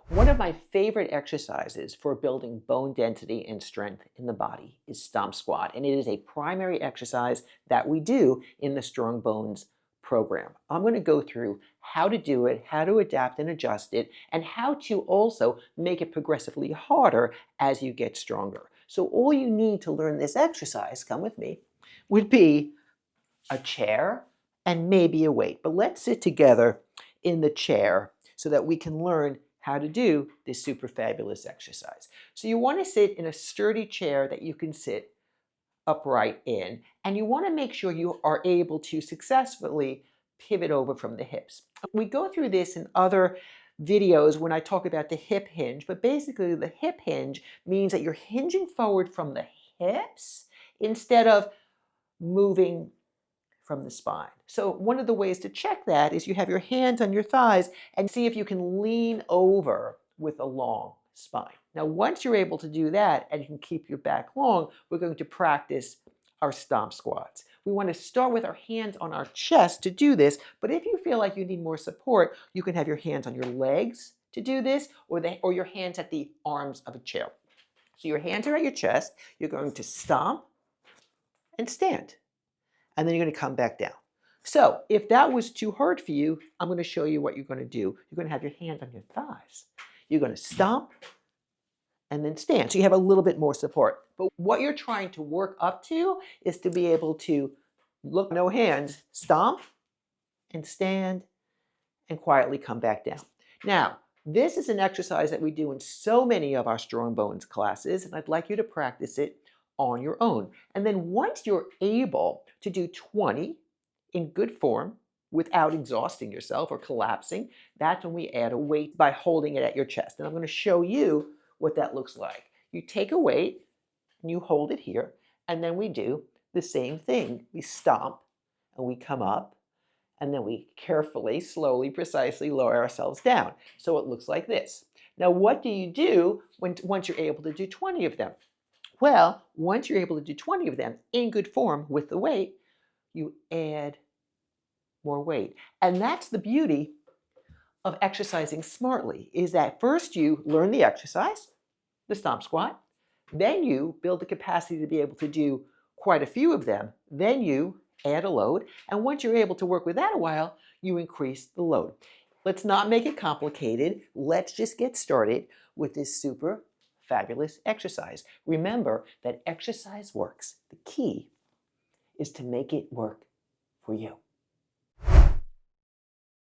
One of my favorite exercises for building bone density and strength in the body is Stomp Squat, and it is a primary exercise that we do in the Strong Bones program. I'm going to go through how to do it, how to adapt and adjust it, and how to also make it progressively harder as you get stronger. So all you need to learn this exercise, come with me, would be a chair and maybe a weight. But let's sit together in the chair so that we can learn how to do this super fabulous exercise. So you want to sit in a sturdy chair that you can sit upright in, and you want to make sure you are able to successfully pivot over from the hips. We go through this in other videos when I talk about the hip hinge, but basically the hip hinge means that you're hinging forward from the hips instead of moving from the spine. So one of the ways to check that is you have your hands on your thighs and see if you can lean over with a long spine. Now, once you're able to do that and you can keep your back long, we're going to practice our stomp squats. We want to start with our hands on our chest to do this, but if you feel like you need more support, you can have your hands on your legs to do this, or your hands at the arms of a chair. So your hands are at your chest, you're going to stomp and stand. And then you're going to come back down. So if that was too hard for you, I'm going to show you what you're going to do. You're going to have your hands on your thighs. You're going to stomp and then stand. So you have a little bit more support. But what you're trying to work up to is to be able to look, no hands, stomp and stand and quietly come back down. Now, this is an exercise that we do in so many of our Strong Bones classes, and I'd like you to practice it on your own. And then once you're able to do 20 in good form without exhausting yourself or collapsing, that's when we add a weight by holding it at your chest. And I'm going to show you what that looks like. You take a weight and you hold it here, and then we do the same thing. We stomp and we come up, and then we carefully, slowly, precisely lower ourselves down. So it looks like this. Now, what do you do once you're able to do 20 of them? Well, once you're able to do 20 of them in good form with the weight, you add more weight. And that's the beauty of exercising smartly, is that first you learn the exercise, the stomp squat, then you build the capacity to be able to do quite a few of them, then you add a load, and once you're able to work with that a while, you increase the load. Let's not make it complicated. Let's just get started with this super fabulous exercise. Remember that exercise works. The key is to make it work for you.